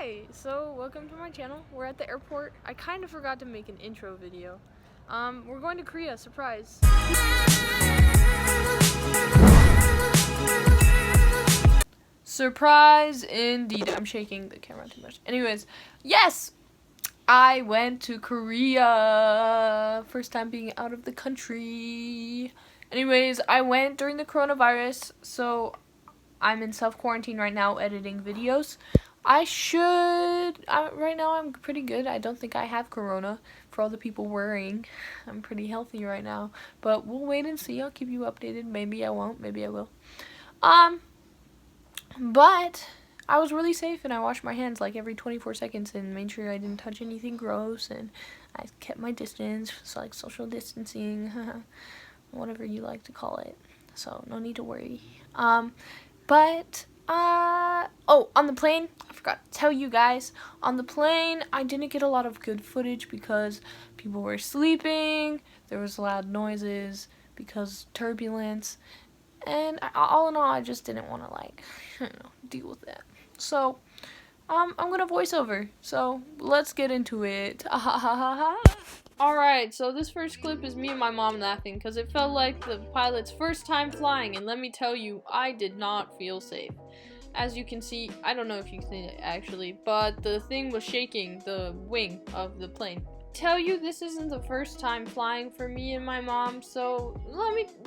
Hi, so welcome to my channel. We're at the airport. I kind of forgot to make an intro video. We're going to Korea, surprise. Surprise indeed. I'm shaking the camera too much. Anyways, yes! I went to Korea. First time being out of the country. Anyways, I went during the coronavirus, so I'm in self-quarantine right now editing videos. Right now I'm pretty good. I don't think I have corona for all the people worrying. I'm pretty healthy right now, but we'll wait and see. I'll keep you updated. Maybe I won't, maybe I will. But I was really safe and I washed my hands like every 24 seconds and made sure I didn't touch anything gross, and I kept my distance. It's like social distancing, whatever you like to call it. So no need to worry. On the plane, I forgot to tell you guys, on the plane, I didn't get a lot of good footage because people were sleeping, there was loud noises, because turbulence, and all in all, I just didn't want to, deal with that. So, I'm gonna voice over, so let's get into it. Alright, so this first clip is me and my mom laughing, because it felt like the pilot's first time flying, and let me tell you, I did not feel safe. As you can see, I don't know if you can see it actually, but the thing was shaking the wing of the plane. Tell you, this isn't the first time flying for me and my mom, so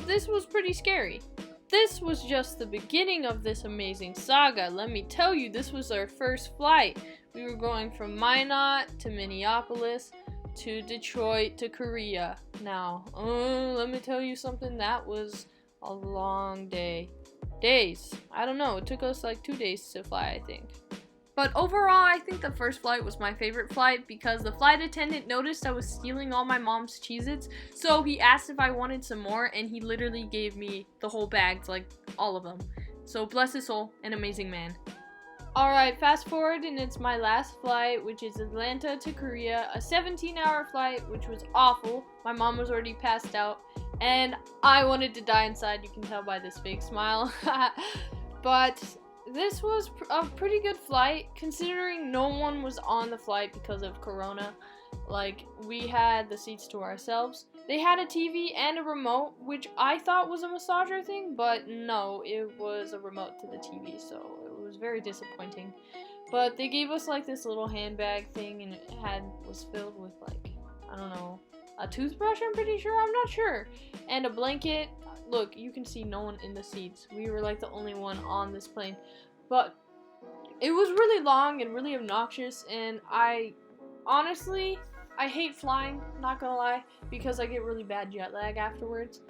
this was pretty scary. This was just the beginning of this amazing saga. Let me tell you, this was our first flight. We were going from Minot to Minneapolis to Detroit to Korea. Now, let me tell you something, that was a long day. Days. I don't know, it took us like 2 days to fly, I think. But overall, I think the first flight was my favorite flight because the flight attendant noticed I was stealing all my mom's Cheez-Its, so he asked if I wanted some more, and he literally gave me the whole bag, like all of them. So bless his soul, an amazing man. Alright, fast forward, and it's my last flight, which is Atlanta to Korea, a 17-hour flight, which was awful. My mom was already passed out, and I wanted to die inside, you can tell by this fake smile. But this was a pretty good flight, considering no one was on the flight because of corona. Like, we had the seats to ourselves. They had a TV and a remote, which I thought was a massager thing, but no, it was a remote to the TV, so it was very disappointing. But they gave us like this little handbag thing, and it was filled with like, I don't know, a toothbrush, I'm pretty sure, I'm not sure, and a blanket. Look, you can see no one in the seats. We were like the only one on this plane, but it was really long and really obnoxious, and honestly, I hate flying, not gonna lie, because I get really bad jet lag afterwards.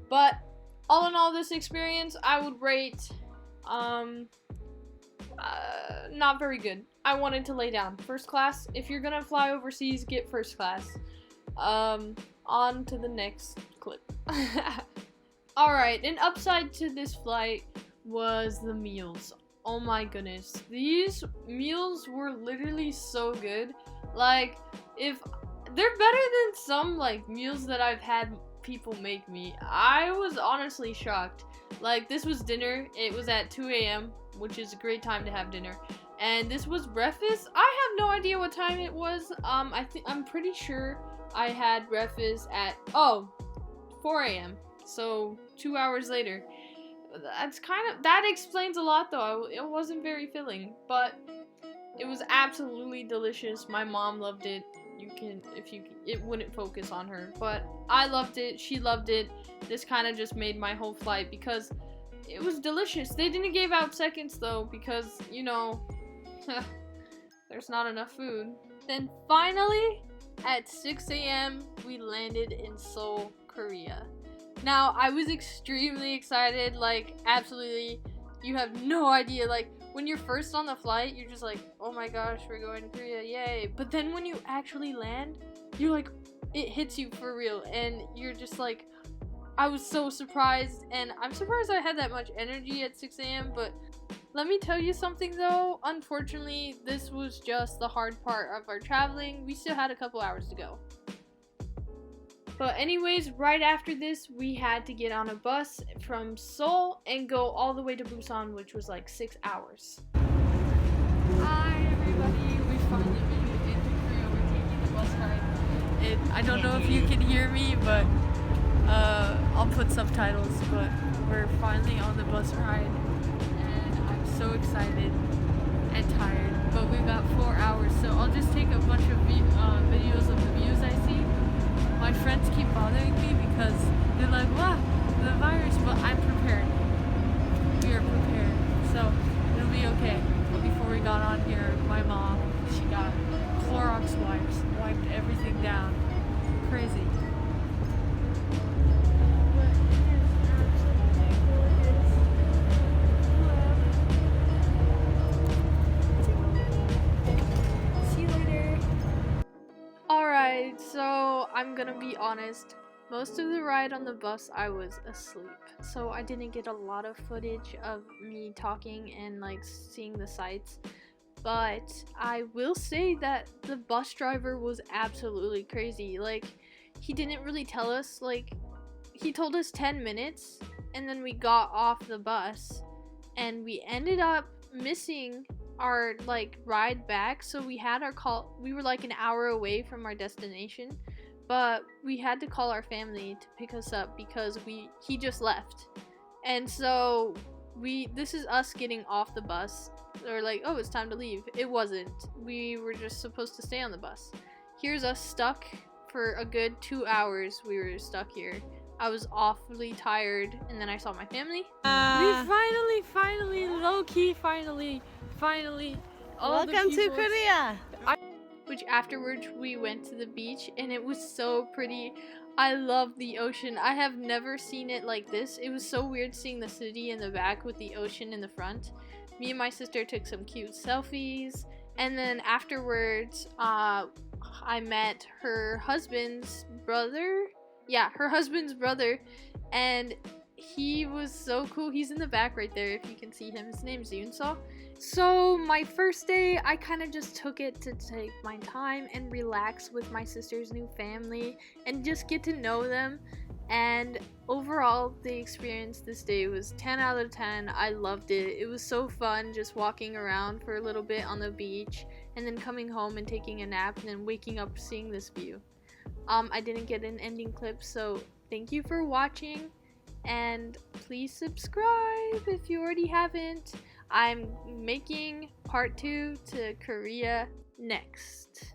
But all in all, this experience I would rate not very good. I wanted to lay down. First class, if you're gonna fly overseas, get first class. On to the next clip. Alright, an upside to this flight was the meals. Oh my goodness. These meals were literally so good. Like, if they're better than some like meals that I've had people make me. I was honestly shocked. Like, this was dinner. It was at 2 a.m., which is a great time to have dinner. And this was breakfast. I have no idea what time it was. I'm pretty sure I had breakfast at 4 a.m. So 2 hours later. That explains a lot though. It wasn't very filling, but it was absolutely delicious. My mom loved it. It wouldn't focus on her, but I loved it. She loved it. This kind of just made my whole flight because it was delicious. They didn't give out seconds though because, you know, there's not enough food. Then finally, at 6 a.m., we landed in Seoul, Korea. Now, I was extremely excited, like, absolutely, you have no idea, like, when you're first on the flight, you're just like, oh my gosh, we're going to Korea, yay. But then when you actually land, you're like, it hits you for real, and you're just like, I was so surprised, and I'm surprised I had that much energy at 6 a.m., but let me tell you something though, unfortunately, this was just the hard part of our traveling. We still had a couple hours to go. But anyways, right after this, we had to get on a bus from Seoul and go all the way to Busan, which was like 6 hours. Hi, everybody. if you can hear me, but I'll put subtitles. But we're finally on the bus ride, and I'm so excited and tired. But we've got 4 hours, so I'll just take a bunch of videos of the views I see. My friends keep bothering me because they're like, "Wow, the virus," but I'm prepared. We are prepared, so it'll be okay. But before we got on here, my mom, she got Clorox wipes, wiped everything down. Crazy. See you later. Alright, so I'm gonna be honest. Most of the ride on the bus I was asleep, so I didn't get a lot of footage of me talking and like seeing the sights. But I will say that the bus driver was absolutely crazy. Like, he didn't really tell us, like, he told us 10 minutes and then we got off the bus and we ended up missing our like ride back. So we had our call, we were like an hour away from our destination, but we had to call our family to pick us up because he just left. And so this is us getting off the bus. They're like, oh, it's time to leave. It wasn't. We were just supposed to stay on the bus. Here's us stuck for a good 2 hours. We were stuck here. I was awfully tired, and then I saw my family. We finally, low-key, finally. Welcome to Korea! Which afterwards we went to the beach, and it was so pretty. I love the ocean. I have never seen it like this. It was so weird seeing the city in the back with the ocean in the front. Me and my sister took some cute selfies, and then afterwards I met her husband's brother. Yeah, her husband's brother, and he was so cool. He's in the back right there if you can see him. His name's Yoonso. So my first day, I kind of just took it to take my time and relax with my sister's new family and just get to know them. And overall, the experience this day was 10 out of 10. I loved it. It was so fun just walking around for a little bit on the beach and then coming home and taking a nap and then waking up seeing this view. I didn't get an ending clip, so thank you for watching, and please subscribe if you already haven't. I'm making part 2 to Korea next.